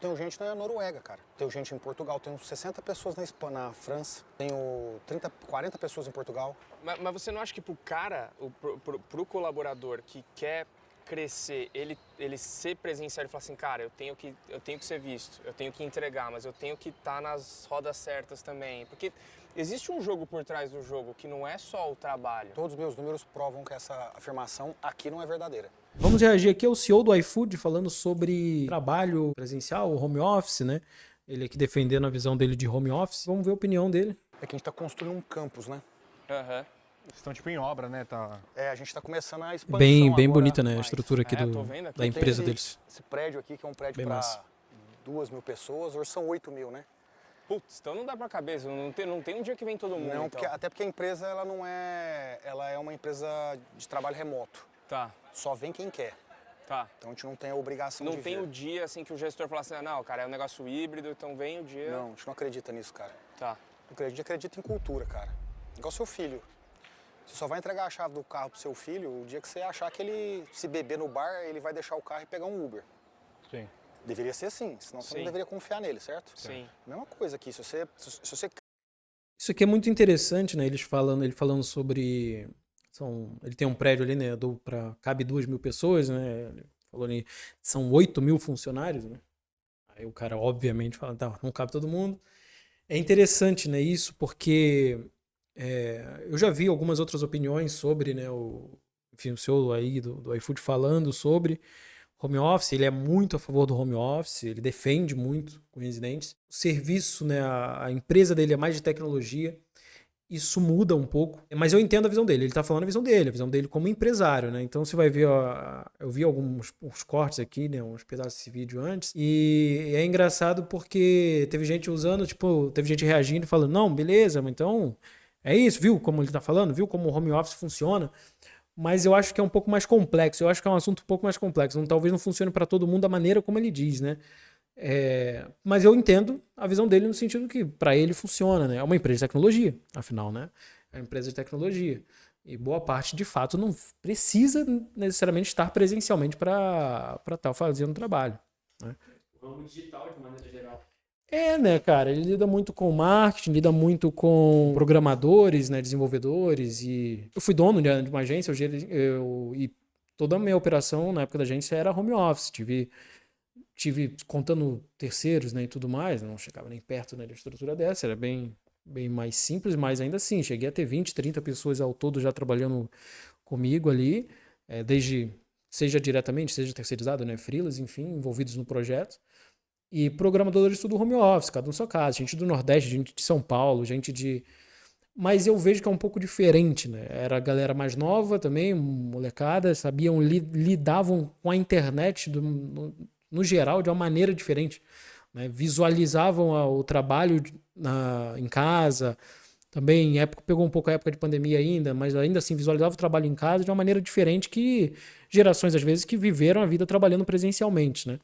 tenho gente na Noruega, cara. Tenho gente em Portugal, tenho 60 pessoas na França, tenho 30, 40 pessoas em Portugal. Mas você não acha que pro cara, pro colaborador que quer crescer, ele ser presencial e falar assim, cara, eu tenho que ser visto, eu tenho que entregar, mas eu tenho que estar nas rodas certas também. Porque existe um jogo por trás do jogo que não é só o trabalho. Todos os meus números provam que essa afirmação aqui não é verdadeira. Vamos reagir aqui ao CEO do iFood falando sobre trabalho presencial, home office, né? Ele aqui defendendo a visão dele de home office. Vamos ver a opinião dele. É que a gente tá construindo um campus, né? Aham. Vocês estão tipo em obra, né? Tá... É, a gente tá começando a expansão Bem agora bonita, né? A mais. estrutura aqui tô vendo aqui. da empresa Tem deles. esse prédio aqui, que é um prédio Bem para massa. 2.000 pessoas, hoje são 8.000, né? Putz, então não dá pra cabeça, não tem um dia que vem todo mundo, Não, então. até porque a empresa, ela é uma empresa de trabalho remoto. Tá, Só vem quem quer. tá. Então a gente não tem a obrigação Não de tem vir. o dia assim que o gestor fala assim, ah, não, cara, é um negócio híbrido, então vem o dia. Não, a gente não acredita nisso, cara. Tá. A gente acredita em cultura, cara. Igual seu filho. Você só vai entregar a chave do carro pro seu filho o dia que você achar que ele, se beber no bar, ele vai deixar o carro e pegar um Uber. Sim. Deveria ser assim, senão você Sim. não deveria confiar nele, certo? Sim. Mesma coisa aqui, se você Isso aqui é muito interessante, né? Ele falando sobre... ele tem um prédio ali, né? Cabe 2.000 pessoas, né? Ele falou ali, são 8.000 funcionários, né? Aí o cara, obviamente, fala, tá, não cabe todo mundo. É interessante, né? Isso porque eu já vi algumas outras opiniões sobre, né? Enfim, o senhor aí do iFood falando sobre home office. Ele é muito a favor do home office, ele defende muito com residentes. O serviço, né? A empresa dele é mais de tecnologia. Isso muda um pouco, mas eu entendo a visão dele. Ele tá falando a visão dele como empresário, né? Então você vai ver, eu vi alguns cortes aqui, né? Uns pedaços desse vídeo antes, e é engraçado porque teve gente usando, tipo, teve gente reagindo e falando, não, beleza, mas então é isso, viu como ele tá falando? Viu como o home office funciona? Mas eu acho que é um pouco mais complexo, eu acho que é um assunto um pouco mais complexo. Talvez não funcione para todo mundo da maneira como ele diz, né? Mas eu entendo a visão dele no sentido que para ele funciona, né? É uma empresa de tecnologia, afinal, né? É uma empresa de tecnologia. E boa parte, de fato, não precisa necessariamente estar presencialmente para estar fazendo trabalho, né? O ramo digital, de maneira geral. Né, cara? Ele lida muito com marketing, lida muito com programadores, né? Desenvolvedores. E eu fui dono de uma agência, e toda a minha operação na época da agência era home office. Tive contando terceiros, né, e tudo mais, não chegava nem perto, né, da estrutura dessa, era bem mais simples, mas ainda assim, cheguei a ter 20, 30 pessoas ao todo já trabalhando comigo ali, desde, seja diretamente, seja terceirizado, né, freelas, enfim, envolvidos no projeto, e programadores tudo home office, cada um na sua casa, gente do Nordeste, gente de São Paulo, mas eu vejo que é um pouco diferente, né, era a galera mais nova também, molecada, lidavam com a internet no geral, de uma maneira diferente, né? Visualizavam o trabalho em casa, também pegou um pouco a época de pandemia ainda, mas ainda assim visualizava o trabalho em casa de uma maneira diferente que gerações, às vezes, que viveram a vida trabalhando presencialmente, né?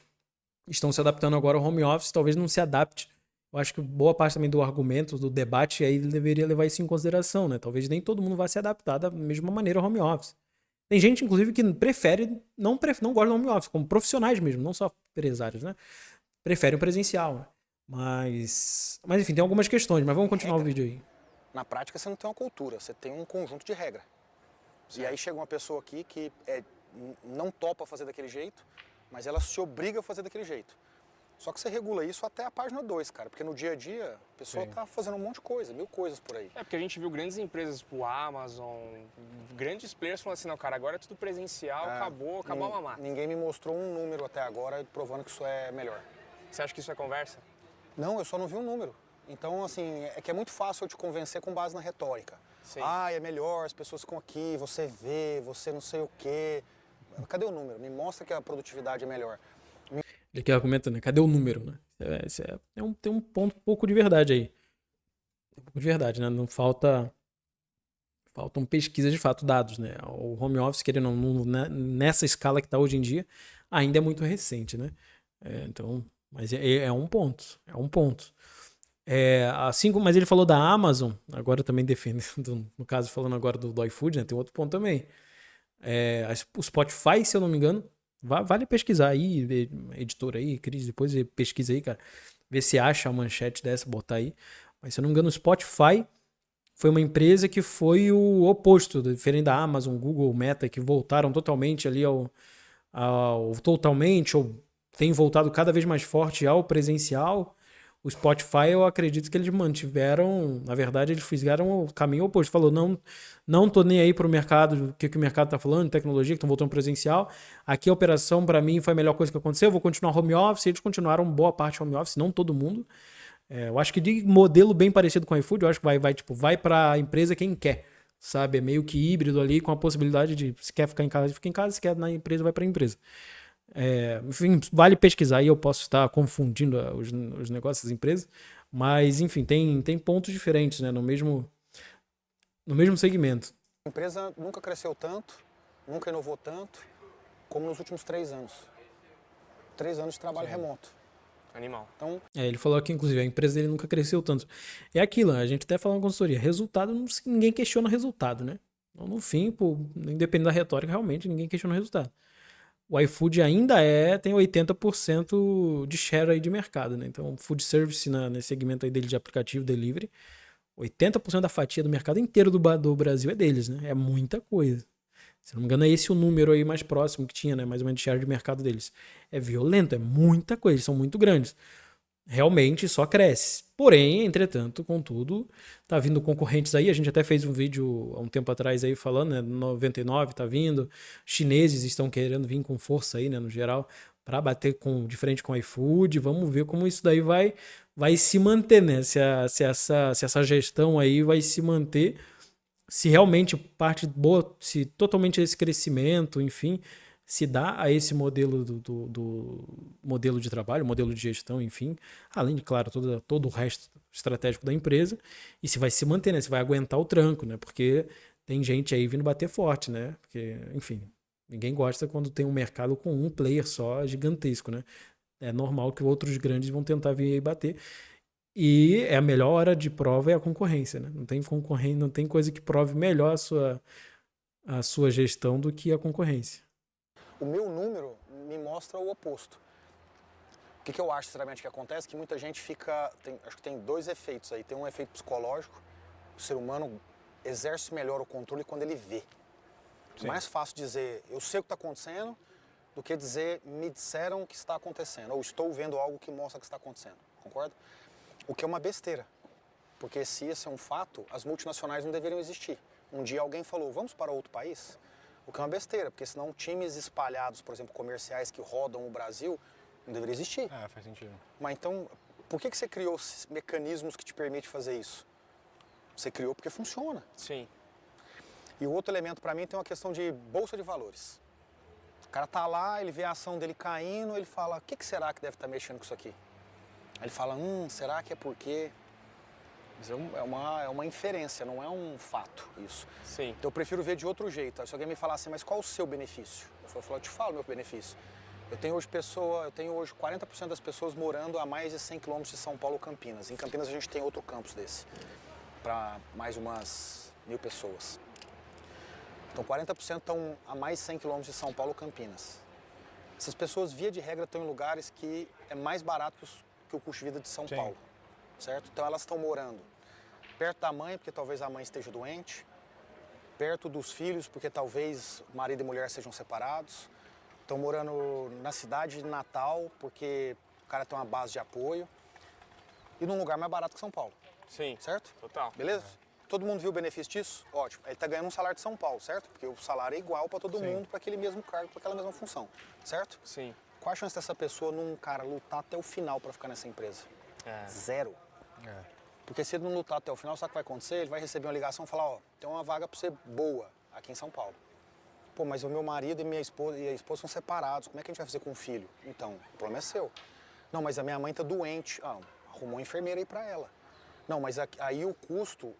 Estão se adaptando agora ao home office, talvez não se adapte. Eu acho que boa parte também do argumento, do debate, aí ele deveria levar isso em consideração, né? Talvez nem todo mundo vá se adaptar da mesma maneira ao home office. Tem gente, inclusive, que não gosta do home office, como profissionais mesmo, não só empresários, né? Preferem o presencial, né? Mas enfim, tem algumas questões, mas vamos continuar o vídeo aí. na prática você não tem uma cultura, você tem um conjunto de regras. E aí chega uma pessoa aqui que não topa fazer daquele jeito, mas ela se obriga a fazer daquele jeito. Só que você regula isso até a página 2, cara, porque no dia a dia a pessoa tá fazendo um monte de coisa, 1000 coisas por aí. Porque a gente viu grandes empresas, tipo Amazon, grandes players falando assim, não, cara, agora é tudo presencial, acabou a mamata. Ninguém me mostrou um número até agora provando que isso é melhor. Você acha que isso é conversa? Não, eu só não vi um número. Então, assim, é que é muito fácil eu te convencer com base na retórica. Sim. Ah, é melhor, as pessoas ficam aqui, você vê, você não sei o quê. Cadê o número? Me mostra que a produtividade é melhor. Ele que argumenta, né? Cadê o número, né? Tem um ponto, um pouco de verdade aí. Um pouco de verdade, né? Não faltam pesquisas de fato, dados, né? O home office, querendo ou não, nessa escala que está hoje em dia, ainda é muito recente, né? Então, mas é um ponto. É um ponto. Assim como, mas ele falou da Amazon, agora também defendendo, no caso, falando agora do iFood, né? Tem outro ponto também. O Spotify, se eu não me engano, Vale pesquisar aí, editor aí, Cris, depois pesquisa aí, cara. Vê se acha a manchete dessa, botar aí. Mas se eu não me engano, o Spotify foi uma empresa que foi o oposto, diferente da Amazon, Google, Meta, que voltaram totalmente ali totalmente, ou tem voltado cada vez mais forte ao presencial. O Spotify, eu acredito que eles mantiveram, na verdade, eles fizeram o caminho oposto. Falou, não tô nem aí pro mercado, o que o mercado tá falando, tecnologia, que estão voltando presencial. Aqui a operação, para mim, foi a melhor coisa que aconteceu. Eu vou continuar home office. Eles continuaram boa parte home office, não todo mundo. Eu acho que de modelo bem parecido com o iFood, eu acho que vai para a empresa quem quer, sabe? É meio que híbrido ali, com a possibilidade de, se quer ficar em casa, fica em casa, se quer na empresa, vai para a empresa. Enfim, vale pesquisar aí, eu posso estar confundindo os negócios das empresas, mas enfim, tem pontos diferentes, né, no mesmo segmento. A empresa nunca cresceu tanto, nunca inovou tanto, como nos últimos 3 anos. 3 anos de trabalho remoto. Animal. Então, Ele falou aqui, inclusive, a empresa dele nunca cresceu tanto. É aquilo, a gente até fala na consultoria, resultado, ninguém questiona o resultado, né? Então, no fim, independente da retórica, realmente ninguém questiona o resultado. O iFood ainda tem 80% de share aí de mercado, né? Então, food service nesse segmento aí dele de aplicativo, delivery, 80% da fatia do mercado inteiro do Brasil é deles, né? É muita coisa. Se não me engano, é esse o número aí mais próximo que tinha, né? Mais ou menos de share de mercado deles. É violento, é muita coisa, eles são muito grandes. Realmente só cresce. Porém, entretanto, contudo, tá vindo concorrentes aí. A gente até fez um vídeo há um tempo atrás aí falando, né? 99 tá vindo. Chineses estão querendo vir com força aí, né? No geral, para bater de frente com o iFood. Vamos ver como isso daí vai se manter, né? Se essa gestão aí vai se manter. Se realmente parte boa, se totalmente esse crescimento, enfim, se dá a esse modelo do modelo de trabalho, modelo de gestão, enfim, além de, claro, todo o resto estratégico da empresa, e se vai se manter, né? Se vai aguentar o tranco, né? Porque tem gente aí vindo bater forte, né? Porque, enfim, ninguém gosta quando tem um mercado com um player só gigantesco, né? É normal que outros grandes vão tentar vir aí bater. E a melhor hora de prova é a concorrência, né? Não tem concorrência, não tem coisa que prove melhor a sua gestão do que a concorrência. o meu número me mostra o oposto. O que eu acho, sinceramente, que acontece? Que muita gente acho que tem 2 efeitos aí. Tem um efeito psicológico, o ser humano exerce melhor o controle quando ele vê. Sim. É mais fácil dizer, eu sei o que está acontecendo, do que dizer, me disseram que está acontecendo, ou estou vendo algo que mostra que está acontecendo, concorda? O que é uma besteira, porque se esse é um fato, as multinacionais não deveriam existir. Um dia alguém falou, vamos para outro país? O que é uma besteira, porque senão times espalhados, por exemplo, comerciais que rodam o Brasil, não deveria existir. Faz sentido. Mas então, por que você criou esses mecanismos que te permitem fazer isso? Você criou porque funciona. Sim. E o outro elemento para mim tem uma questão de bolsa de valores. O cara tá lá, ele vê a ação dele caindo, ele fala, o que será que deve estar mexendo com isso aqui? Aí ele fala, será que é porque... Mas é uma inferência, não é um fato isso. Sim. Então eu prefiro ver de outro jeito. Se alguém me falar assim, mas qual o seu benefício? Eu te falo meu benefício. Eu tenho hoje 40% das pessoas morando a mais de 100 km de São Paulo, Campinas. Em Campinas a gente tem outro campus desse, para mais umas 1.000 pessoas. Então 40% estão a mais de 100 km de São Paulo, Campinas. Essas pessoas, via de regra, estão em lugares que é mais barato que o custo de vida de São Paulo, certo? Então elas estão morando perto da mãe, porque talvez a mãe esteja doente, perto dos filhos, porque talvez marido e mulher sejam separados, estão morando na cidade de Natal, porque o cara tem uma base de apoio, e num lugar mais barato que São Paulo. Sim. Certo? Total. Beleza? Todo mundo viu o benefício disso? Ótimo. Ele está ganhando um salário de São Paulo, certo? Porque o salário é igual para todo mundo, para aquele mesmo cargo, para aquela mesma função, certo? Sim. Qual a chance dessa pessoa, cara, lutar até o final para ficar nessa empresa? 0. Porque se ele não lutar até o final, sabe o que vai acontecer? Ele vai receber uma ligação e falar, tem uma vaga para você boa aqui em São Paulo. Pô, mas o meu marido e a esposa são separados, como é que a gente vai fazer com o filho? Então, o problema é seu. Não, mas a minha mãe tá doente. Arrumou uma enfermeira aí para ela. Não, mas aí o custo...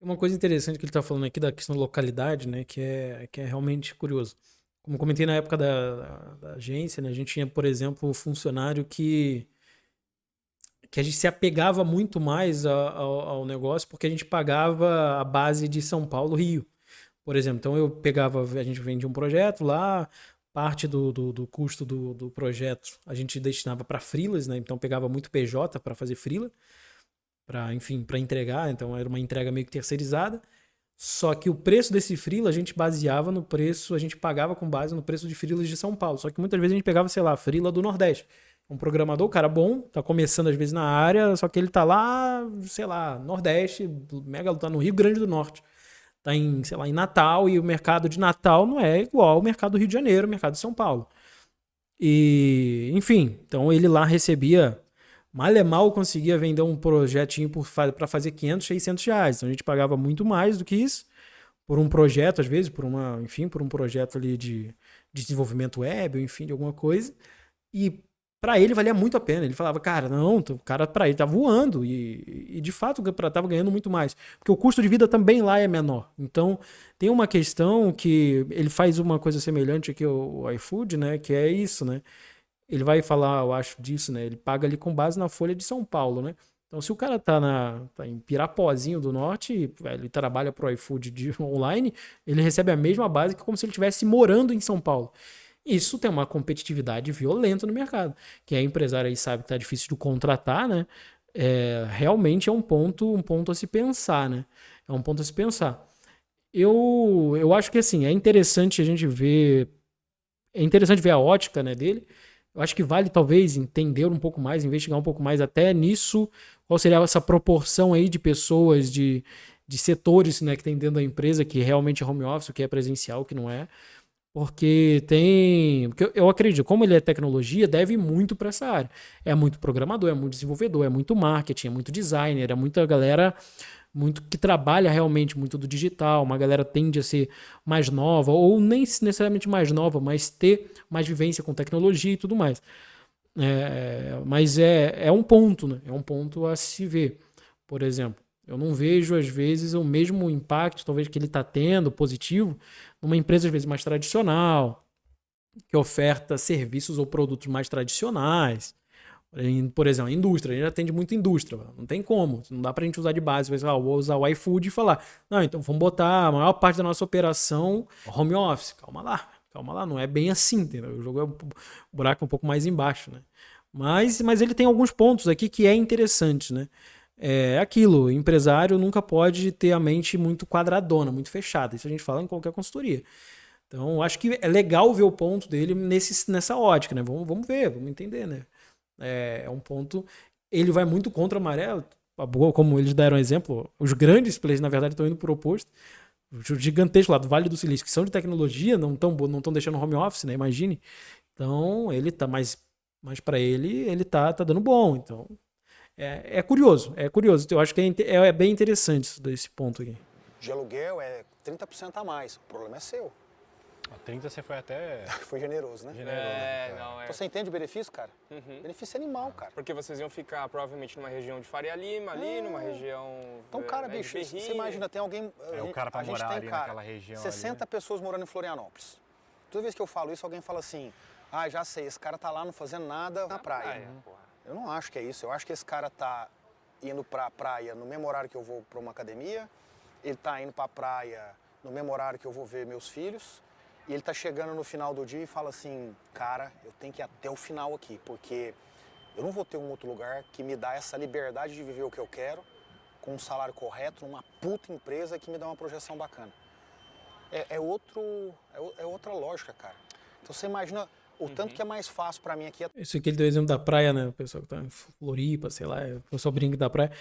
Uma coisa interessante que ele está falando aqui da questão da localidade, né, que é realmente curioso. Como eu comentei na época da agência, né, a gente tinha, por exemplo, o funcionário que a gente se apegava muito mais ao negócio porque a gente pagava a base de São Paulo, Rio. Por exemplo, então a gente vendia um projeto lá, parte do custo do projeto a gente destinava para freelas, né? Então pegava muito PJ para fazer freela, para entregar, então era uma entrega meio que terceirizada. Só que o preço desse freela a gente baseava no preço, a gente pagava com base no preço de freelas de São Paulo. Só que muitas vezes a gente pegava, sei lá, freela do Nordeste. Um programador, cara bom, tá começando às vezes na área, só que ele tá lá, sei lá, Nordeste, mega, tá no Rio Grande do Norte. Tá em, sei lá, em Natal, e o mercado de Natal não é igual ao mercado do Rio de Janeiro, o mercado de São Paulo. E, enfim, então ele lá recebia, mal é mal conseguia vender um projetinho para fazer 500, 600 reais. Então a gente pagava muito mais do que isso por um projeto, às vezes, por um projeto ali de desenvolvimento web, ou enfim, de alguma coisa. E para ele valia muito a pena. Ele falava, cara, não, o cara para ele tá voando. E de fato tava ganhando muito mais. Porque o custo de vida também lá é menor. Então tem uma questão que ele faz uma coisa semelhante aqui ao iFood, né? Que é isso, né? Ele vai falar, eu acho, disso, né? Ele paga ali com base na Folha de São Paulo, né? Então, se o cara tá em Pirapozinho do Norte, ele trabalha pro iFood online, ele recebe a mesma base que como se ele estivesse morando em São Paulo. Isso tem uma competitividade violenta no mercado. Quem é empresário aí sabe que tá difícil de contratar, né? Realmente é um ponto a se pensar, né? É um ponto a se pensar. Eu acho que, assim, é interessante a gente ver... É interessante ver a ótica, né, dele. Eu acho que vale, talvez, entender um pouco mais, investigar um pouco mais até nisso, qual seria essa proporção aí de pessoas, de setores, né, que tem dentro da empresa, que realmente é home office, que é presencial, que não é. Porque eu acredito, como ele é tecnologia, deve muito para essa área. É muito programador, é muito desenvolvedor, é muito marketing, é muito designer, é muita galera muito que trabalha realmente muito do digital. Uma galera tende a ser mais nova, ou nem necessariamente mais nova, mas ter mais vivência com tecnologia e tudo mais. Mas é um ponto, né? É um ponto a se ver. Por exemplo, eu não vejo, às vezes, o mesmo impacto, talvez, que ele está tendo, positivo, numa empresa, às vezes, mais tradicional, que oferta serviços ou produtos mais tradicionais. Por exemplo, a indústria, a gente atende muito indústria, não tem como, não dá pra gente usar de base, vou usar o iFood e falar, não, então vamos botar a maior parte da nossa operação home office. Calma lá, não é bem assim, entendeu? O jogo o buraco é um pouco mais embaixo, né? Mas ele tem alguns pontos aqui que é interessante, né? É aquilo, o empresário nunca pode ter a mente muito quadradona, muito fechada, isso a gente fala em qualquer consultoria. Então, acho que é legal ver o ponto dele nessa ótica, né? Vamos ver, vamos entender, né? É um ponto. Ele vai muito contra a maré, como eles deram exemplo. Os grandes players, na verdade, estão indo por oposto. Os gigantescos lá do Vale do Silício, que são de tecnologia, não estão deixando home office, né? Imagine. Então, ele tá mais para ele tá dando bom. Então, é curioso. Eu acho que é bem interessante isso desse ponto aqui. De aluguel é 30% a mais. O problema é seu. A 30 você foi até... Foi generoso, né? Não é. Então você entende o benefício, cara? Uhum. Benefício animal, cara. Porque vocês iam ficar provavelmente numa região de Faria Lima, ali, numa região... Então, cara, bicho, você imagina, tem alguém... o cara pra morar ali naquela região 60 ali, né? pessoas morando em Florianópolis. Toda vez que eu falo isso, alguém fala assim, já sei, esse cara tá lá não fazendo nada na praia. Eu não acho que é isso. Eu acho que esse cara tá indo pra praia no mesmo horário que eu vou pra uma academia, ele tá indo pra praia no mesmo horário que eu vou ver meus filhos, e ele tá chegando no final do dia e fala assim, cara, eu tenho que ir até o final aqui, porque eu não vou ter um outro lugar que me dá essa liberdade de viver o que eu quero, com um salário correto, numa puta empresa que me dá uma projeção bacana. É outra lógica, cara. Então você imagina o tanto que é mais fácil pra mim aqui. Isso aqui ele deu exemplo da praia, né? O pessoal que tá em Floripa, sei lá, o pessoal brinca da praia.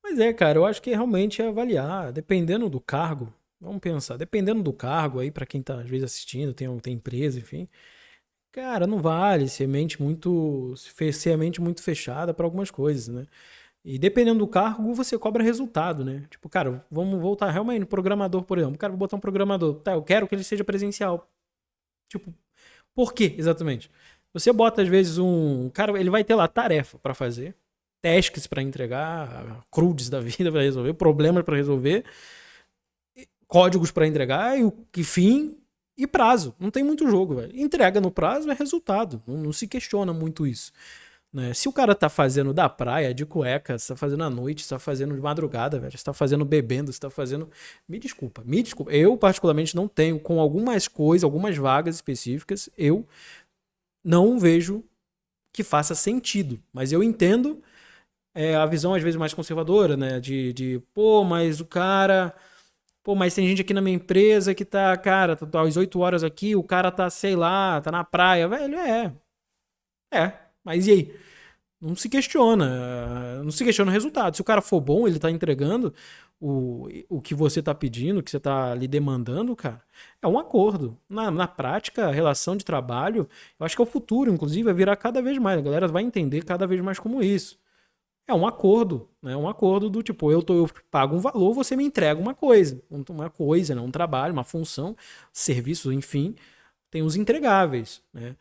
Mas cara, eu acho que realmente é avaliar, dependendo do cargo. Vamos pensar, dependendo do cargo aí, pra quem tá às vezes assistindo, tem empresa, enfim. Cara, não vale ser a mente muito fechada pra algumas coisas, né? E dependendo do cargo, você cobra resultado, né? Tipo, cara, vamos voltar realmente no programador, por exemplo. Cara, vou botar um programador. Tá, eu quero que ele seja presencial. Tipo, por quê, exatamente? Você bota, às vezes, cara, ele vai ter lá tarefa pra fazer, tasks pra entregar, CRUDs da vida pra resolver, problemas pra resolver, códigos pra entregar, e fim e prazo. Não tem muito jogo, velho. Entrega no prazo é resultado. Não se questiona muito isso. né? Se o cara tá fazendo da praia, de cueca, você tá fazendo à noite, você tá fazendo de madrugada, velho, você tá fazendo bebendo, você tá fazendo... Me desculpa. Eu, particularmente, não tenho, com algumas coisas, algumas vagas específicas, eu não vejo que faça sentido. Mas eu entendo a visão, às vezes, mais conservadora, né? Pô, mas o cara... Pô, mas tem gente aqui na minha empresa que tá, cara, tá às 8 horas aqui, o cara tá, sei lá, tá na praia. Velho, mas e aí? Não se questiona o resultado. Se o cara for bom, ele tá entregando o que você tá pedindo, o que você tá lhe demandando, cara, é um acordo. Na prática, a relação de trabalho, eu acho que é o futuro, inclusive, vai virar cada vez mais. A galera vai entender cada vez mais como isso. É um acordo, né? Um acordo do tipo, eu pago um valor, você me entrega uma coisa. Né? Um trabalho, uma função, serviço, enfim. Tem os entregáveis, né?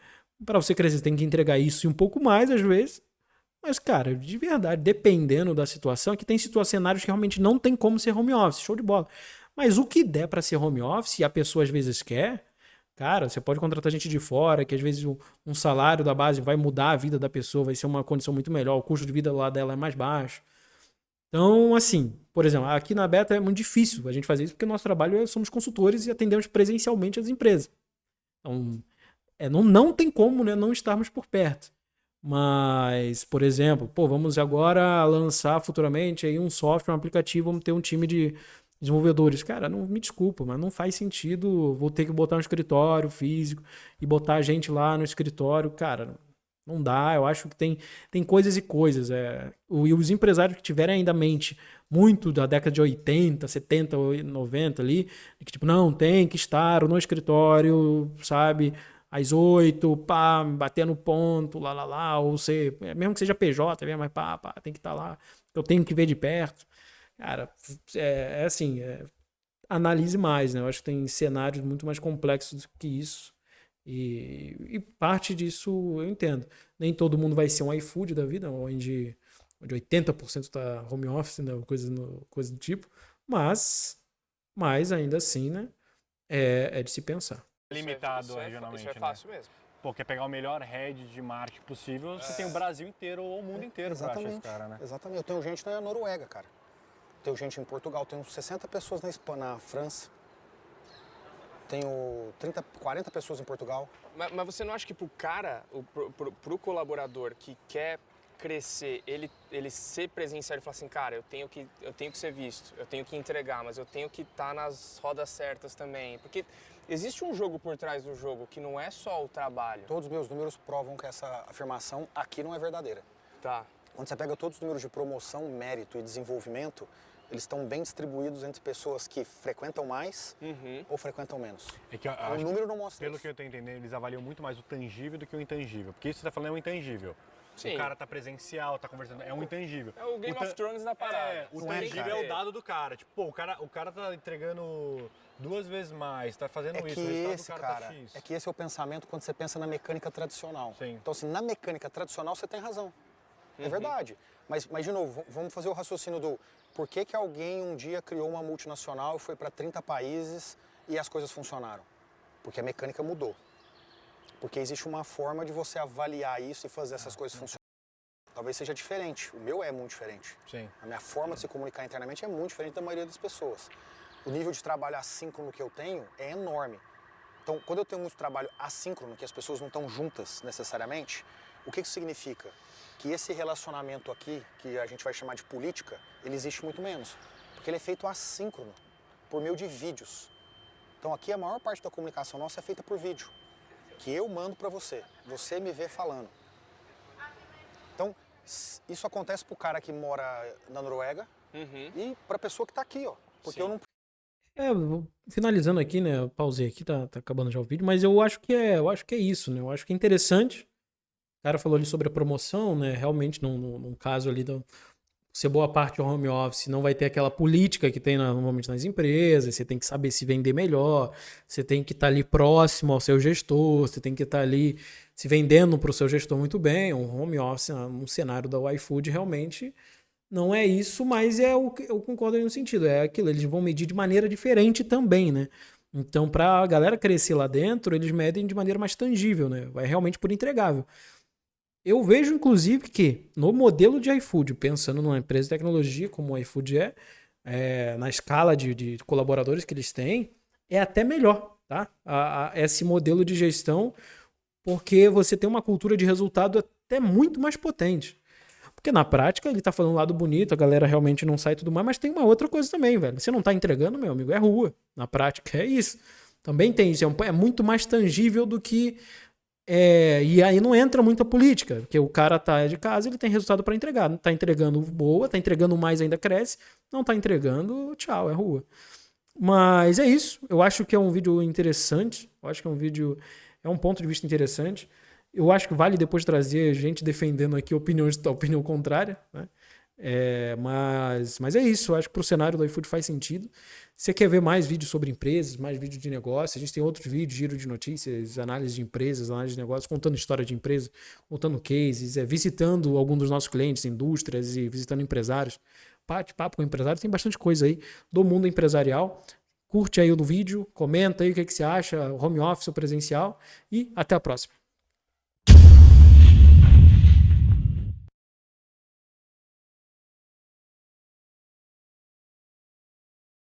Para você crescer, você tem que entregar isso e um pouco mais, às vezes. Mas, cara, de verdade, dependendo da situação, que tem cenários que realmente não tem como ser home office, show de bola. Mas o que der para ser home office, e a pessoa às vezes quer, cara, você pode contratar gente de fora, que às vezes um salário da base vai mudar a vida da pessoa, vai ser uma condição muito melhor, o custo de vida lá dela é mais baixo. Então, assim, por exemplo, aqui na Beta é muito difícil a gente fazer isso, porque o nosso trabalho somos consultores e atendemos presencialmente as empresas. Então, não tem como, né, não estarmos por perto. Mas, por exemplo, vamos agora lançar futuramente aí um software, um aplicativo, vamos ter um time de desenvolvedores. Cara, não me desculpa, mas não faz sentido. Vou ter que botar um escritório físico e botar a gente lá no escritório. Cara, não dá. Eu acho que tem coisas e coisas. E os empresários que tiverem ainda a mente muito da década de 80, 70, 90 ali, que tipo, não, tem que estar no escritório, sabe, às 8, pá, bater no ponto, ou mesmo que seja PJ, mas pá, tem que estar lá, eu tenho que ver de perto. Cara, assim, analise mais, né? Eu acho que tem cenários muito mais complexos do que isso. E parte disso eu entendo. Nem todo mundo vai ser um iFood da vida, onde 80% tá home office, né? Coisa do tipo. Mas ainda assim, né? É de se pensar. Limitado regionalmente. Isso é fácil mesmo. Pô, quer pegar o melhor head de marketing possível, você tem o Brasil inteiro ou o mundo inteiro pra achar esse cara, né? Exatamente. Eu tenho gente na Noruega, cara. Tenho gente em Portugal, tenho 60 pessoas na França. Tenho 40 pessoas em Portugal. Mas você não acha que pro cara, pro colaborador que quer crescer, ele ser presencial e falar assim, cara, eu tenho que ser visto, eu tenho que entregar, mas eu tenho que estar nas rodas certas também. Porque existe um jogo por trás do jogo que não é só o trabalho. Todos os meus números provam que essa afirmação aqui não é verdadeira. Tá. Quando você pega todos os números de promoção, mérito e desenvolvimento, eles estão bem distribuídos entre pessoas que frequentam mais ou frequentam menos. É que o número não mostra pelo isso. que eu estou entendendo, eles avaliam muito mais o tangível do que o intangível. Porque isso que você está falando é o intangível. Sim. O cara tá presencial, tá conversando, é um intangível. É o Game of Thrones da parada. O tangível é o dado do cara. Tipo, pô, o cara tá entregando 2 vezes mais, tá fazendo isso, o resultado do cara tá X. É que esse é o pensamento quando você pensa na mecânica tradicional. Sim. Então, assim, na mecânica tradicional você tem razão. É verdade. Mas, de novo, vamos fazer o raciocínio do por que alguém um dia criou uma multinacional e foi para 30 países e as coisas funcionaram? Porque a mecânica mudou. Porque existe uma forma de você avaliar isso e fazer essas coisas funcionarem. Talvez seja diferente. O meu é muito diferente. Sim. A minha forma de se comunicar internamente é muito diferente da maioria das pessoas. O nível de trabalho assíncrono que eu tenho é enorme. Então, quando eu tenho muito trabalho assíncrono, que as pessoas não estão juntas necessariamente, o que isso significa? Que esse relacionamento aqui, que a gente vai chamar de política, ele existe muito menos. Porque ele é feito assíncrono, por meio de vídeos. Então aqui a maior parte da comunicação nossa é feita por vídeo. Que eu mando para você me vê falando. Então, isso acontece pro cara que mora na Noruega e pra pessoa que tá aqui, ó. Porque eu não... Finalizando aqui, né, eu pausei aqui, tá acabando já o vídeo, mas eu acho que é isso, né, eu acho que é interessante. O cara falou ali sobre a promoção, né, realmente num caso ali, ser boa parte do home office, não vai ter aquela política que tem normalmente nas empresas, você tem que saber se vender melhor, você tem que estar ali próximo ao seu gestor, você tem que estar ali se vendendo para o seu gestor muito bem. Um home office, um cenário da iFood realmente não é isso, mas eu concordo aí no sentido, é aquilo, eles vão medir de maneira diferente também, né? Então, para a galera crescer lá dentro, eles medem de maneira mais tangível, né? Vai realmente por entregável. Eu vejo, inclusive, que no modelo de iFood, pensando numa empresa de tecnologia como o iFood na escala de colaboradores que eles têm, é até melhor, tá? Esse modelo de gestão, porque você tem uma cultura de resultado até muito mais potente. Porque na prática ele tá falando um lado bonito, a galera realmente não sai e tudo mais, mas tem uma outra coisa também, velho. Você não tá entregando, meu amigo, é rua. Na prática é isso. Também tem isso, é muito mais tangível do que... e aí não entra muita política, porque o cara tá de casa, ele tem resultado para entregar. Tá entregando boa, tá entregando mais, ainda cresce. Não tá entregando, tchau, é rua. Mas é isso. Eu acho que é um vídeo interessante. Eu acho que é um ponto de vista interessante. Eu acho que vale depois trazer gente defendendo aqui a opinião contrária, né? Mas é isso. Eu acho que pro cenário do iFood faz sentido. Se você quer ver mais vídeos sobre empresas, mais vídeos de negócio, a gente tem outros vídeos, giro de notícias, análise de empresas, análise de negócios, contando história de empresa, contando cases, visitando algum dos nossos clientes, indústrias e visitando empresários. Bate-papo com empresários, tem bastante coisa aí do mundo empresarial. Curte aí o vídeo, comenta aí o que você acha, home office ou presencial, e até a próxima.